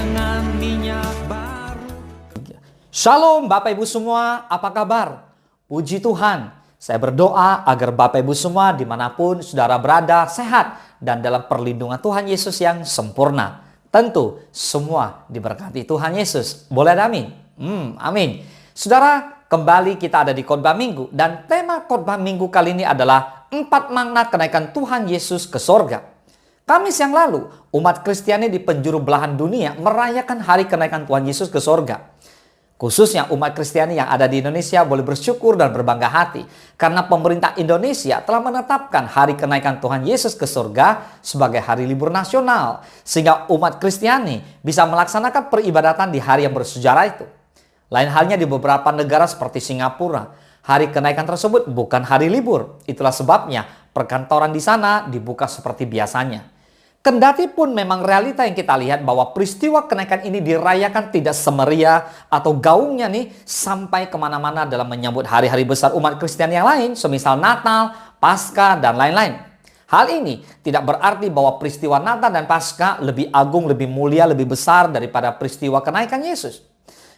dengan minyak baru. Shalom Bapak Ibu semua, apa kabar? Puji Tuhan, saya berdoa agar Bapak Ibu semua dimanapun saudara berada sehat dan dalam perlindungan Tuhan Yesus yang sempurna. Tentu semua diberkati Tuhan Yesus. Boleh ada amin? Amin. Saudara, kembali kita ada di khotbah minggu dan tema khotbah minggu kali ini adalah 4 makna kenaikan Tuhan Yesus ke sorga. Kamis yang lalu, umat Kristiani di penjuru belahan dunia merayakan hari kenaikan Tuhan Yesus ke sorga. Khususnya umat Kristiani yang ada di Indonesia boleh bersyukur dan berbangga hati karena pemerintah Indonesia telah menetapkan hari kenaikan Tuhan Yesus ke sorga sebagai hari libur nasional, sehingga umat Kristiani bisa melaksanakan peribadatan di hari yang bersejarah itu. Lain halnya di beberapa negara seperti Singapura, hari kenaikan tersebut bukan hari libur. Itulah sebabnya perkantoran di sana dibuka seperti biasanya. Kendati pun memang realita yang kita lihat bahwa peristiwa kenaikan ini dirayakan tidak semeriah atau gaungnya nih sampai kemana-mana dalam menyambut hari-hari besar umat Kristen yang lain, semisal Natal, Paskah, dan lain-lain. Hal ini tidak berarti bahwa peristiwa Natal dan Paskah lebih agung, lebih mulia, lebih besar daripada peristiwa kenaikan Yesus.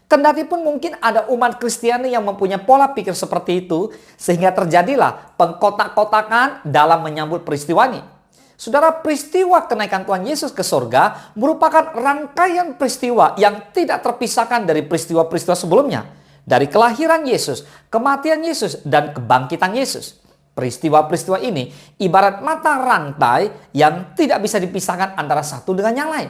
Kendati pun mungkin ada umat Kristiani yang mempunyai pola pikir seperti itu, sehingga terjadilah pengkotak-kotakan dalam menyambut peristiwa ini. Saudara, peristiwa kenaikan Tuhan Yesus ke sorga merupakan rangkaian peristiwa yang tidak terpisahkan dari peristiwa-peristiwa sebelumnya. Dari kelahiran Yesus, kematian Yesus, dan kebangkitan Yesus. Peristiwa-peristiwa ini ibarat mata rantai yang tidak bisa dipisahkan antara satu dengan yang lain.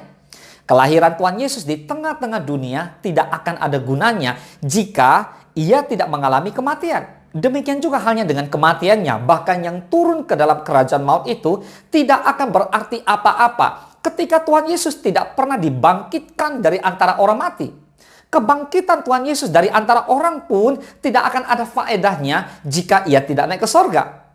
Kelahiran Tuhan Yesus di tengah-tengah dunia tidak akan ada gunanya jika ia tidak mengalami kematian. Demikian juga halnya dengan kematiannya, bahkan yang turun ke dalam kerajaan maut itu tidak akan berarti apa-apa ketika Tuhan Yesus tidak pernah dibangkitkan dari antara orang mati. Kebangkitan Tuhan Yesus dari antara orang pun tidak akan ada faedahnya jika ia tidak naik ke sorga.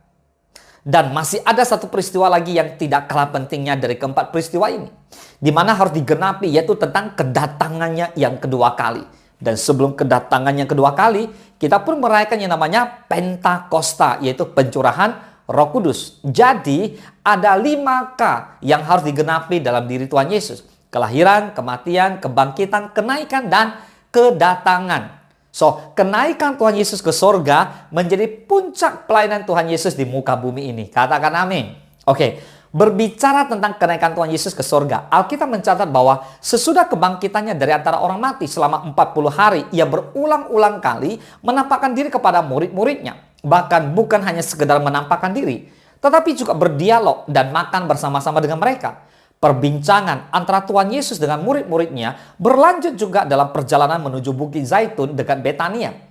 Dan masih ada satu peristiwa lagi yang tidak kalah pentingnya dari keempat peristiwa ini, di mana harus digenapi, yaitu tentang kedatangannya yang kedua kali. Dan sebelum kedatangannya kedua kali, kita pun merayakan yang namanya Pentakosta, yaitu pencurahan Roh Kudus. Jadi ada 5K yang harus digenapi dalam diri Tuhan Yesus. Kelahiran, kematian, kebangkitan, kenaikan, dan kedatangan. So, kenaikan Tuhan Yesus ke sorga menjadi puncak pelayanan Tuhan Yesus di muka bumi ini. Katakan amin. Oke. Berbicara tentang kenaikan Tuhan Yesus ke sorga, Alkitab mencatat bahwa sesudah kebangkitannya dari antara orang mati selama 40 hari, ia berulang-ulang kali menampakkan diri kepada murid-muridnya. Bahkan bukan hanya sekedar menampakkan diri, tetapi juga berdialog dan makan bersama-sama dengan mereka. Perbincangan antara Tuhan Yesus dengan murid-muridnya berlanjut juga dalam perjalanan menuju Bukit Zaitun dekat Betania.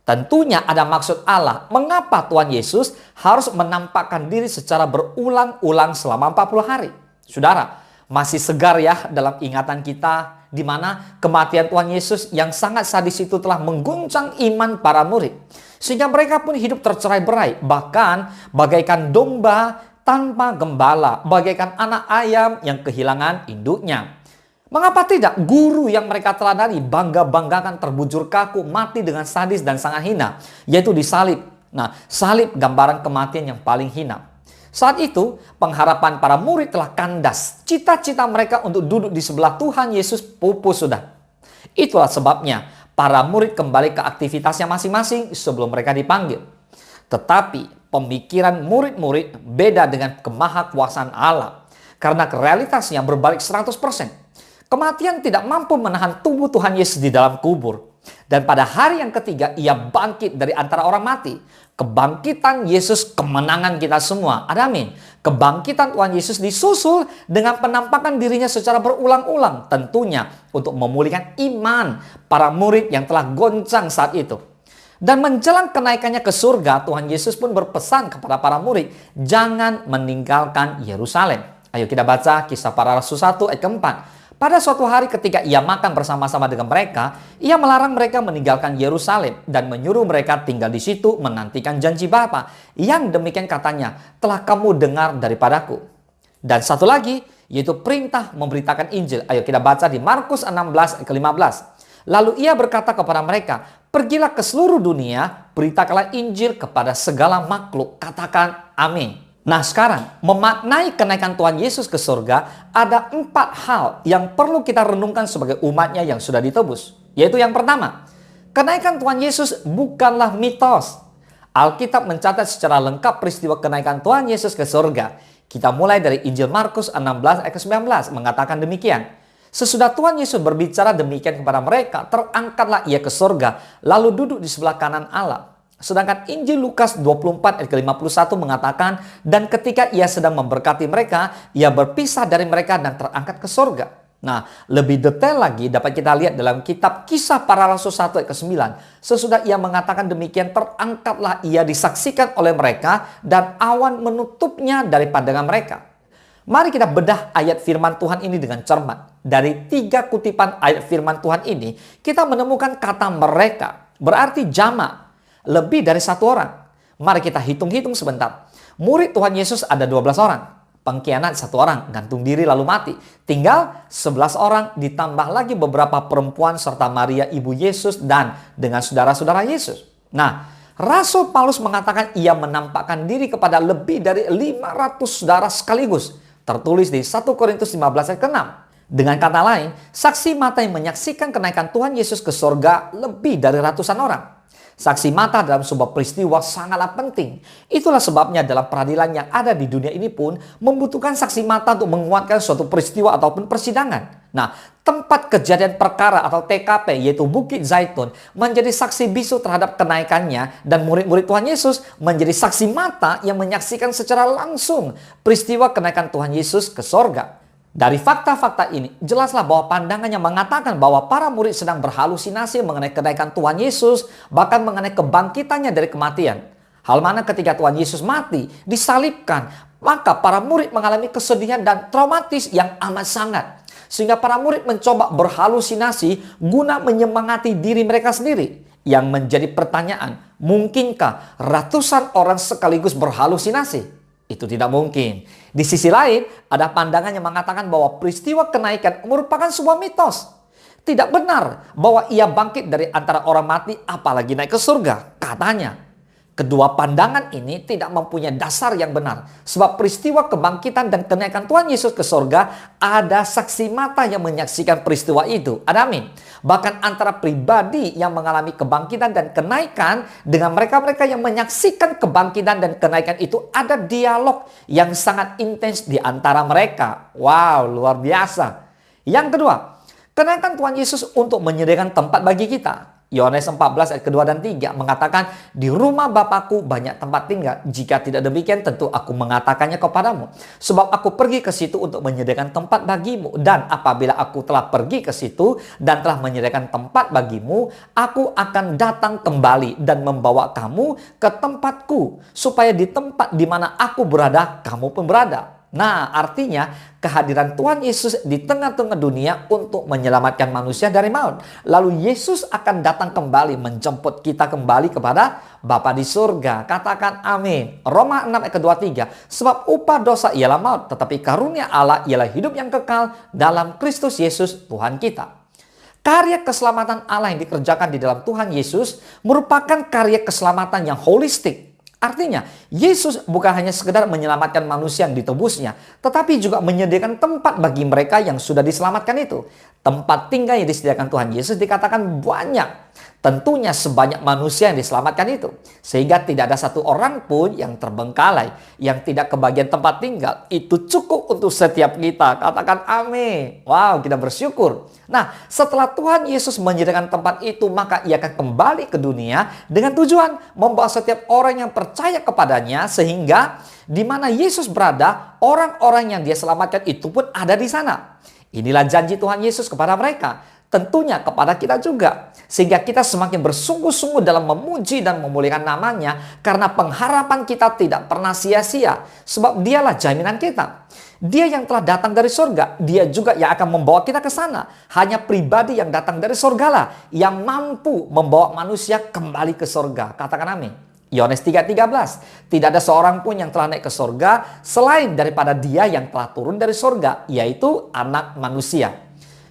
Tentunya ada maksud Allah mengapa Tuhan Yesus harus menampakkan diri secara berulang-ulang selama 40 hari. Saudara, masih segar ya dalam ingatan kita di mana kematian Tuhan Yesus yang sangat sadis itu telah mengguncang iman para murid. Sehingga mereka pun hidup tercerai-berai, bahkan bagaikan domba tanpa gembala, bagaikan anak ayam yang kehilangan induknya. Mengapa tidak guru yang mereka teladani bangga-banggakan terbujur kaku, mati dengan sadis dan sangat hina, yaitu disalib. Nah, salib gambaran kematian yang paling hina. Saat itu, pengharapan para murid telah kandas. Cita-cita mereka untuk duduk di sebelah Tuhan Yesus pupus sudah. Itulah sebabnya para murid kembali ke aktivitasnya masing-masing sebelum mereka dipanggil. Tetapi pemikiran murid-murid beda dengan kemahakuasaan Allah. Karena realitasnya berbalik 100%. Kematian tidak mampu menahan tubuh Tuhan Yesus di dalam kubur. Dan pada hari yang ketiga, ia bangkit dari antara orang mati. Kebangkitan Yesus kemenangan kita semua. Ada amin. Kebangkitan Tuhan Yesus disusul dengan penampakan dirinya secara berulang-ulang. Tentunya untuk memulihkan iman para murid yang telah goncang saat itu. Dan menjelang kenaikannya ke surga, Tuhan Yesus pun berpesan kepada para murid, jangan meninggalkan Yerusalem. Ayo kita baca Kisah Para Rasul 1 ayat keempat. Pada suatu hari ketika ia makan bersama-sama dengan mereka, ia melarang mereka meninggalkan Yerusalem dan menyuruh mereka tinggal di situ menantikan janji Bapa. Yang demikian katanya, telah kamu dengar daripadaku. Dan satu lagi, yaitu perintah memberitakan Injil. Ayo kita baca di Markus 16 ayat ke-15. Lalu ia berkata kepada mereka, pergilah ke seluruh dunia, beritakanlah Injil kepada segala makhluk. Katakan amin. Nah sekarang, memaknai kenaikan Tuhan Yesus ke surga, ada 4 hal yang perlu kita renungkan sebagai umatnya yang sudah ditebus. Yaitu yang pertama, kenaikan Tuhan Yesus bukanlah mitos. Alkitab mencatat secara lengkap peristiwa kenaikan Tuhan Yesus ke surga. Kita mulai dari Injil Markus 16 ayat 19 mengatakan demikian. Sesudah Tuhan Yesus berbicara demikian kepada mereka, terangkatlah ia ke surga, lalu duduk di sebelah kanan Allah. Sedangkan Injil Lukas 24 ayat ke-51 mengatakan, dan ketika ia sedang memberkati mereka, ia berpisah dari mereka dan terangkat ke surga. Nah, lebih detail lagi dapat kita lihat dalam kitab Kisah Para Rasul 1 ayat ke-9. Sesudah ia mengatakan demikian, terangkatlah ia disaksikan oleh mereka dan awan menutupnya dari pandangan mereka. Mari kita bedah ayat firman Tuhan ini dengan cermat. Dari 3 kutipan ayat firman Tuhan ini, kita menemukan kata mereka, berarti jamak, lebih dari 1 orang. Mari kita hitung-hitung sebentar. Murid Tuhan Yesus ada 12 orang. Pengkhianat 1 orang, gantung diri lalu mati. Tinggal 11 orang, ditambah lagi beberapa perempuan serta Maria ibu Yesus dan dengan saudara-saudara Yesus. Nah, Rasul Paulus mengatakan ia menampakkan diri kepada lebih dari 500 saudara sekaligus. Tertulis di 1 Korintus 15 ayat ke-6. Dengan kata lain, saksi mata yang menyaksikan kenaikan Tuhan Yesus ke surga lebih dari ratusan orang. Saksi mata dalam sebuah peristiwa sangatlah penting. Itulah sebabnya dalam peradilan yang ada di dunia ini pun membutuhkan saksi mata untuk menguatkan suatu peristiwa ataupun persidangan. Nah, tempat kejadian perkara atau TKP yaitu Bukit Zaitun menjadi saksi bisu terhadap kenaikannya, dan murid-murid Tuhan Yesus menjadi saksi mata yang menyaksikan secara langsung peristiwa kenaikan Tuhan Yesus ke sorga. Dari fakta-fakta ini, jelaslah bahwa pandangannya mengatakan bahwa para murid sedang berhalusinasi mengenai kenaikan Tuhan Yesus, bahkan mengenai kebangkitannya dari kematian. Hal mana ketika Tuhan Yesus mati, disalibkan, maka para murid mengalami kesedihan dan traumatis yang amat sangat. Sehingga para murid mencoba berhalusinasi guna menyemangati diri mereka sendiri. Yang menjadi pertanyaan, mungkinkah ratusan orang sekaligus berhalusinasi? Itu tidak mungkin. Di sisi lain, ada pandangan yang mengatakan bahwa peristiwa kenaikan merupakan sebuah mitos. Tidak benar bahwa ia bangkit dari antara orang mati apalagi naik ke surga, katanya. Kedua pandangan ini tidak mempunyai dasar yang benar. Sebab peristiwa kebangkitan dan kenaikan Tuhan Yesus ke surga, ada saksi mata yang menyaksikan peristiwa itu. Ada amin. Bahkan antara pribadi yang mengalami kebangkitan dan kenaikan dengan mereka-mereka yang menyaksikan kebangkitan dan kenaikan itu, ada dialog yang sangat intens di antara mereka. Wow, luar biasa. Yang kedua, kenaikan Tuhan Yesus untuk menyediakan tempat bagi kita. Yohanes 14 ayat kedua dan 3 mengatakan, di rumah Bapakku banyak tempat tinggal. Jika tidak demikian, tentu aku mengatakannya kepadamu. Sebab aku pergi ke situ untuk menyediakan tempat bagimu. Dan apabila aku telah pergi ke situ dan telah menyediakan tempat bagimu, aku akan datang kembali dan membawa kamu ke tempatku, supaya di tempat di mana aku berada, kamu pun berada. Nah, artinya kehadiran Tuhan Yesus di tengah-tengah dunia untuk menyelamatkan manusia dari maut. Lalu Yesus akan datang kembali menjemput kita kembali kepada Bapa di surga. Katakan amin. Roma 6 ayat ke-23. Sebab upah dosa ialah maut, tetapi karunia Allah ialah hidup yang kekal dalam Kristus Yesus Tuhan kita. Karya keselamatan Allah yang dikerjakan di dalam Tuhan Yesus merupakan karya keselamatan yang holistik. Artinya, Yesus bukan hanya sekedar menyelamatkan manusia yang ditebusnya, tetapi juga menyediakan tempat bagi mereka yang sudah diselamatkan itu. Tempat tinggal yang disediakan Tuhan Yesus dikatakan banyak. Tentunya sebanyak manusia yang diselamatkan itu. Sehingga tidak ada satu orang pun yang terbengkalai, yang tidak kebagian tempat tinggal. Itu cukup untuk setiap kita. Katakan amin. Wow, kita bersyukur. Nah, setelah Tuhan Yesus menyediakan tempat itu, maka ia akan kembali ke dunia dengan tujuan membawa setiap orang yang percaya kepadanya, sehingga di mana Yesus berada, orang-orang yang dia selamatkan itu pun ada di sana. Inilah janji Tuhan Yesus kepada mereka. Tentunya kepada kita juga. Sehingga kita semakin bersungguh-sungguh dalam memuji dan memuliakan namanya, karena pengharapan kita tidak pernah sia-sia. Sebab dialah jaminan kita. Dia yang telah datang dari surga, dia juga yang akan membawa kita ke sana. Hanya pribadi yang datang dari surga lah yang mampu membawa manusia kembali ke surga. Katakan amin. Yohanes 3:13. Tidak ada seorang pun yang telah naik ke surga selain daripada dia yang telah turun dari surga, yaitu Anak Manusia.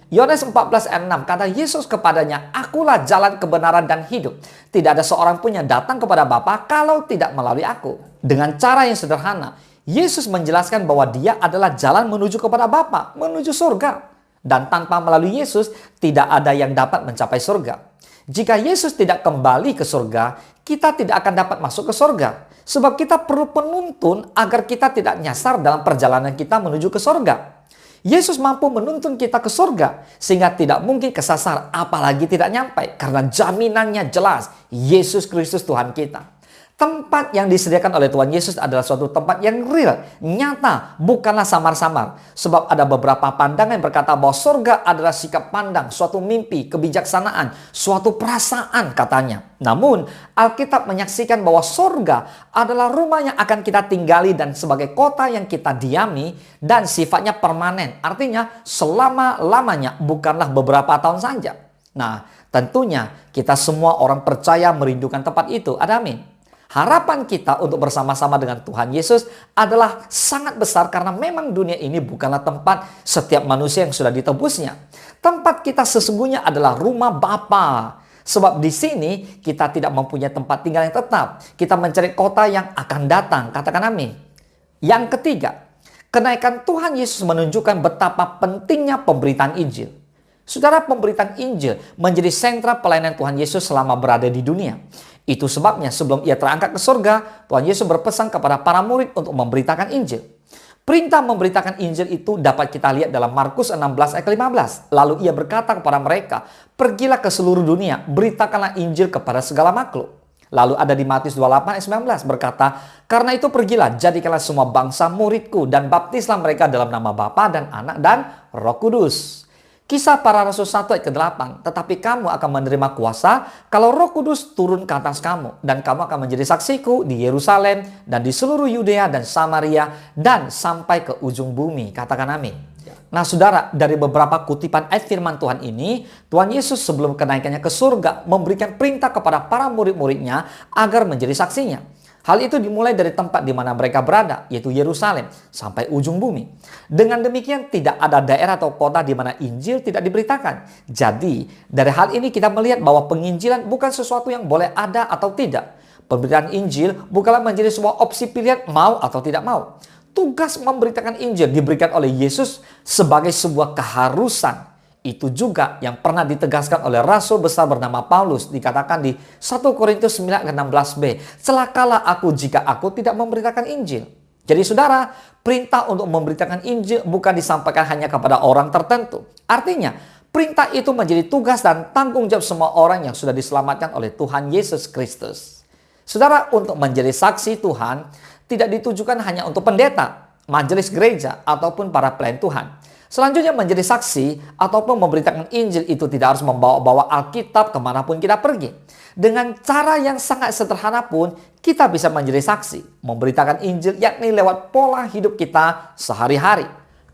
Yohanes 14 ayat 6, kata Yesus kepadanya, akulah jalan kebenaran dan hidup. Tidak ada seorang pun yang datang kepada Bapa kalau tidak melalui aku. Dengan cara yang sederhana, Yesus menjelaskan bahwa dia adalah jalan menuju kepada Bapa, menuju surga. Dan tanpa melalui Yesus, tidak ada yang dapat mencapai surga. Jika Yesus tidak kembali ke surga, kita tidak akan dapat masuk ke surga. Sebab kita perlu penuntun agar kita tidak nyasar dalam perjalanan kita menuju ke surga. Yesus mampu menuntun kita ke surga, sehingga tidak mungkin kesasar, apalagi tidak nyampe. Karena jaminannya jelas, Yesus Kristus Tuhan kita. Tempat yang disediakan oleh Tuhan Yesus adalah suatu tempat yang real, nyata, bukanlah samar-samar. Sebab ada beberapa pandangan yang berkata bahwa surga adalah sikap pandang, suatu mimpi, kebijaksanaan, suatu perasaan katanya. Namun, Alkitab menyaksikan bahwa surga adalah rumah yang akan kita tinggali dan sebagai kota yang kita diami dan sifatnya permanen. Artinya selama-lamanya, bukanlah beberapa tahun saja. Nah, tentunya kita semua orang percaya merindukan tempat itu. Ada amin. Harapan kita untuk bersama-sama dengan Tuhan Yesus adalah sangat besar karena memang dunia ini bukanlah tempat setiap manusia yang sudah ditebusnya. Tempat kita sesungguhnya adalah rumah Bapa. Sebab di sini kita tidak mempunyai tempat tinggal yang tetap. Kita mencari kota yang akan datang. Katakan amin. Yang ketiga, kenaikan Tuhan Yesus menunjukkan betapa pentingnya pemberitaan Injil. Saudara, pemberitaan Injil menjadi sentra pelayanan Tuhan Yesus selama berada di dunia. Itu sebabnya sebelum ia terangkat ke surga, Tuhan Yesus berpesan kepada para murid untuk memberitakan Injil. Perintah memberitakan Injil itu dapat kita lihat dalam Markus 16 ayat 15. Lalu ia berkata kepada mereka, pergilah ke seluruh dunia, beritakanlah Injil kepada segala makhluk. Lalu ada di Matius 28 ayat 19 berkata, karena itu pergilah, jadikanlah semua bangsa muridku dan baptislah mereka dalam nama Bapa dan Anak dan Roh Kudus. Kisah Para Rasul 1 ayat ke-8, tetapi kamu akan menerima kuasa kalau Roh Kudus turun ke atas kamu. Dan kamu akan menjadi saksiku di Yerusalem dan di seluruh Yudea dan Samaria dan sampai ke ujung bumi. Katakan amin. Nah saudara, dari beberapa kutipan ayat firman Tuhan ini, Tuhan Yesus sebelum kenaikannya ke surga memberikan perintah kepada para murid-muridnya agar menjadi saksinya. Hal itu dimulai dari tempat di mana mereka berada, yaitu Yerusalem, sampai ujung bumi. Dengan demikian, tidak ada daerah atau kota di mana Injil tidak diberitakan. Jadi, dari hal ini kita melihat bahwa penginjilan bukan sesuatu yang boleh ada atau tidak. Pemberitaan Injil bukanlah menjadi sebuah opsi pilihan mau atau tidak mau. Tugas memberitakan Injil diberikan oleh Yesus sebagai sebuah keharusan. Itu juga yang pernah ditegaskan oleh Rasul besar bernama Paulus. Dikatakan di 1 Korintus 9 ayat 16b. Celakalah aku jika aku tidak memberitakan Injil. Jadi saudara, perintah untuk memberitakan Injil bukan disampaikan hanya kepada orang tertentu. Artinya, perintah itu menjadi tugas dan tanggung jawab semua orang yang sudah diselamatkan oleh Tuhan Yesus Kristus. Saudara, untuk menjadi saksi Tuhan tidak ditujukan hanya untuk pendeta, majelis gereja, ataupun para pelayan Tuhan. Selanjutnya menjadi saksi ataupun memberitakan Injil itu tidak harus membawa-bawa Alkitab kemanapun kita pergi. Dengan cara yang sangat sederhana pun kita bisa menjadi saksi. Memberitakan Injil yakni lewat pola hidup kita sehari-hari.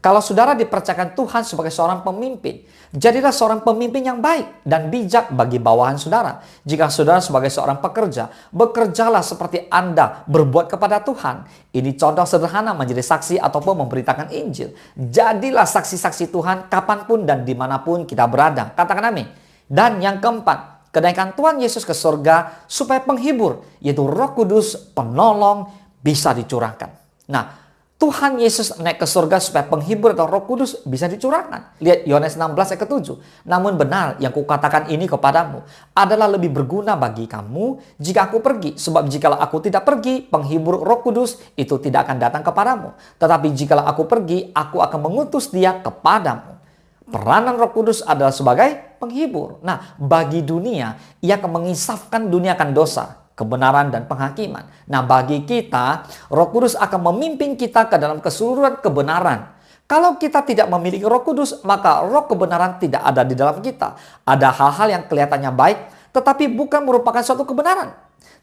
Kalau saudara dipercayakan Tuhan sebagai seorang pemimpin, jadilah seorang pemimpin yang baik dan bijak bagi bawahan saudara. Jika saudara sebagai seorang pekerja, bekerjalah seperti Anda berbuat kepada Tuhan. Ini contoh sederhana menjadi saksi ataupun memberitakan Injil. Jadilah saksi-saksi Tuhan kapanpun dan dimanapun kita berada. Katakan amin. Dan yang keempat, kenaikan Tuhan Yesus ke surga supaya penghibur, yaitu Roh Kudus, penolong, bisa dicurahkan. Nah, Tuhan Yesus naik ke surga supaya penghibur atau Roh Kudus bisa dicurahkan. Lihat Yohanes 16 ayat ke-7. Namun benar yang kukatakan ini kepadamu adalah lebih berguna bagi kamu jika aku pergi. Sebab jikalau aku tidak pergi, penghibur Roh Kudus itu tidak akan datang kepadamu. Tetapi jikalau aku pergi, aku akan mengutus dia kepadamu. Peranan Roh Kudus adalah sebagai penghibur. Nah, bagi dunia, ia akan mengisafkan dunia akan dosa, kebenaran dan penghakiman. Nah, bagi kita, Roh Kudus akan memimpin kita ke dalam keseluruhan kebenaran. Kalau kita tidak memiliki Roh Kudus, maka roh kebenaran tidak ada di dalam kita. Ada hal-hal yang kelihatannya baik, tetapi bukan merupakan suatu kebenaran.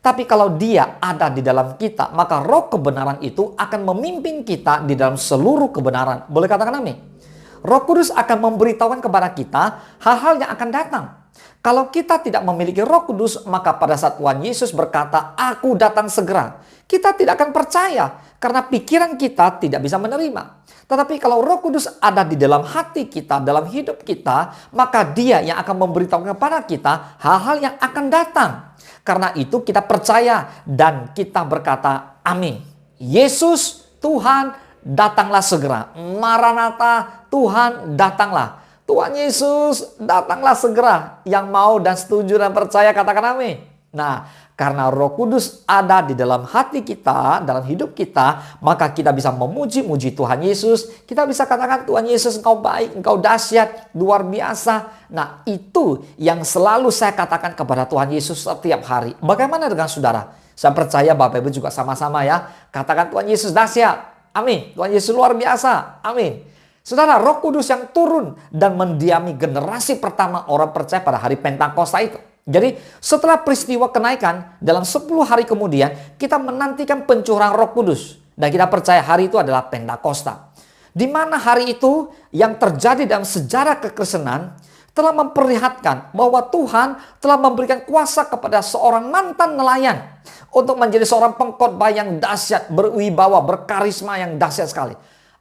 Tapi kalau dia ada di dalam kita, maka roh kebenaran itu akan memimpin kita di dalam seluruh kebenaran. Boleh katakan amin? Roh Kudus akan memberitahukan kepada kita hal-hal yang akan datang. Kalau kita tidak memiliki Roh Kudus, maka pada saat Tuhan Yesus berkata, "Aku datang segera," kita tidak akan percaya karena pikiran kita tidak bisa menerima. Tetapi kalau Roh Kudus ada di dalam hati kita, dalam hidup kita, maka Dia yang akan memberitahu kepada kita hal-hal yang akan datang. Karena itu kita percaya dan kita berkata, "Amin." Yesus Tuhan datanglah segera. Maranatha, Tuhan datanglah. Tuhan Yesus datanglah segera. Yang mau dan setuju dan percaya katakan amin. Nah, karena Roh Kudus ada di dalam hati kita, dalam hidup kita, maka kita bisa memuji-muji Tuhan Yesus. Kita bisa katakan, Tuhan Yesus engkau baik, engkau dahsyat, luar biasa. Nah, itu yang selalu saya katakan kepada Tuhan Yesus setiap hari. Bagaimana dengan saudara? Saya percaya Bapak Ibu juga sama-sama ya. Katakan Tuhan Yesus dahsyat. Amin. Tuhan Yesus luar biasa. Amin. Saudara, Roh Kudus yang turun dan mendiami generasi pertama orang percaya pada hari Pentakosta itu. Jadi setelah peristiwa kenaikan dalam 10 hari kemudian kita menantikan pencurahan Roh Kudus. Dan kita percaya hari itu adalah Pentakosta. Di mana hari itu yang terjadi dalam sejarah kekristenan telah memperlihatkan bahwa Tuhan telah memberikan kuasa kepada seorang mantan nelayan untuk menjadi seorang pengkhotbah yang dahsyat, berwibawa, berkarisma yang dahsyat sekali.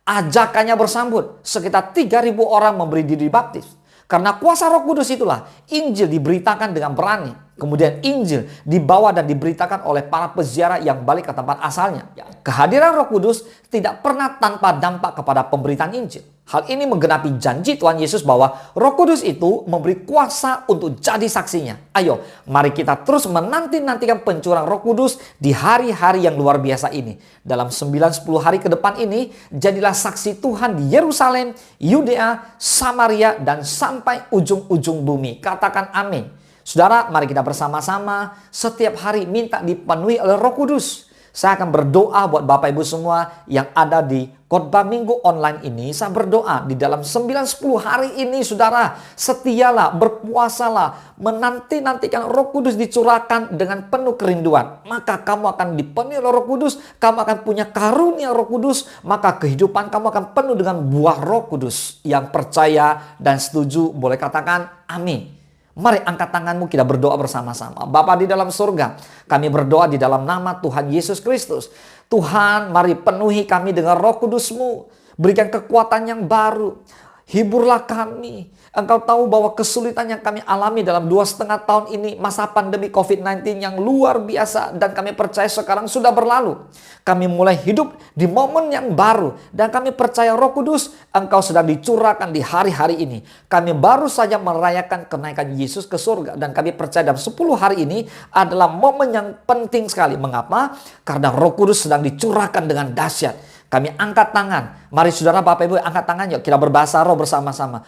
Ajakannya bersambut, sekitar 3.000 orang memberi diri baptis. Karena kuasa Roh Kudus itulah Injil diberitakan dengan berani. Kemudian Injil dibawa dan diberitakan oleh para peziarah yang balik ke tempat asalnya. Kehadiran Roh Kudus tidak pernah tanpa dampak kepada pemberitaan Injil. Hal ini menggenapi janji Tuhan Yesus bahwa Roh Kudus itu memberi kuasa untuk jadi saksinya. Ayo, mari kita terus menanti-nantikan pencurahan Roh Kudus di hari-hari yang luar biasa ini. Dalam 9-10 hari ke depan ini, jadilah saksi Tuhan di Yerusalem, Yudea, Samaria, dan sampai ujung-ujung bumi. Katakan amin. Saudara, mari kita bersama-sama setiap hari minta dipenuhi oleh Roh Kudus. Saya akan berdoa buat Bapak Ibu semua yang ada di khotbah minggu online ini. Saya berdoa di dalam 9-10 hari ini, saudara, setialah, berpuasalah, menanti-nantikan Roh Kudus dicurahkan dengan penuh kerinduan. Maka kamu akan dipenuhi oleh Roh Kudus, kamu akan punya karunia Roh Kudus, maka kehidupan kamu akan penuh dengan buah Roh Kudus. Yang percaya dan setuju boleh katakan amin. Mari angkat tanganmu, kita berdoa bersama-sama. Bapa di dalam surga, kami berdoa di dalam nama Tuhan Yesus Kristus. Tuhan, mari penuhi kami dengan Roh Kudus-Mu. Berikan kekuatan yang baru. Hiburlah kami. Engkau tahu bahwa kesulitan yang kami alami dalam 2,5 tahun ini, masa pandemi COVID-19 yang luar biasa, dan kami percaya sekarang sudah berlalu. Kami mulai hidup di momen yang baru, dan kami percaya Roh Kudus Engkau sedang dicurahkan di hari-hari ini. Kami baru saja merayakan kenaikan Yesus ke surga, dan kami percaya dalam 10 hari ini adalah momen yang penting sekali. Mengapa? Karena Roh Kudus sedang dicurahkan dengan dahsyat. Kami angkat tangan. Mari saudara, Bapak Ibu, angkat tangan yuk. Kita berbahasa roh bersama-sama.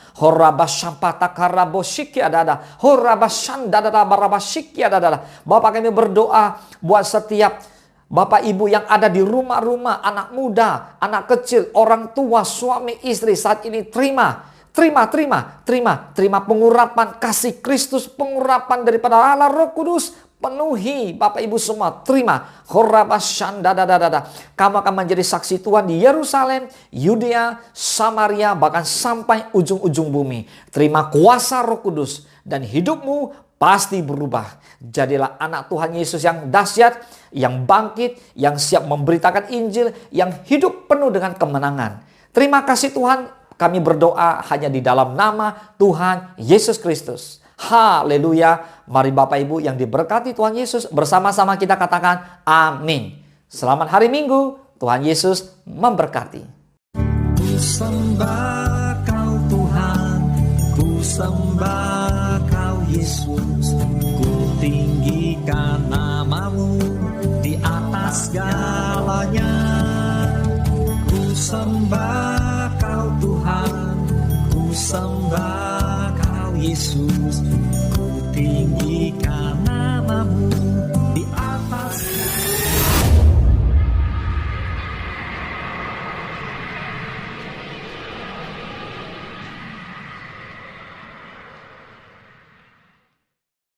Bapak, kami berdoa buat setiap Bapak Ibu yang ada di rumah-rumah, anak muda, anak kecil, orang tua, suami, istri saat ini terima pengurapan kasih Kristus, pengurapan daripada Allah Roh Kudus. Penuhi Bapak Ibu semua, terima. Kamu akan menjadi saksi Tuhan di Yerusalem, Yudea, Samaria, bahkan sampai ujung-ujung bumi. Terima kuasa Roh Kudus dan hidupmu pasti berubah. Jadilah anak Tuhan Yesus yang dahsyat, yang bangkit, yang siap memberitakan Injil, yang hidup penuh dengan kemenangan. Terima kasih Tuhan, kami berdoa hanya di dalam nama Tuhan Yesus Kristus. Haleluya. Mari Bapak Ibu yang diberkati Tuhan Yesus, bersama-sama kita katakan amin. Selamat hari Minggu. Tuhan Yesus memberkati. Ku sembah Kau Tuhan, ku sembah Kau Yesus, ku tinggikan nama-Mu di atas segalanya. Ku sembah Kau Tuhan, ku sembah Kau Yesus, ku tinggikan nama-Mu di atas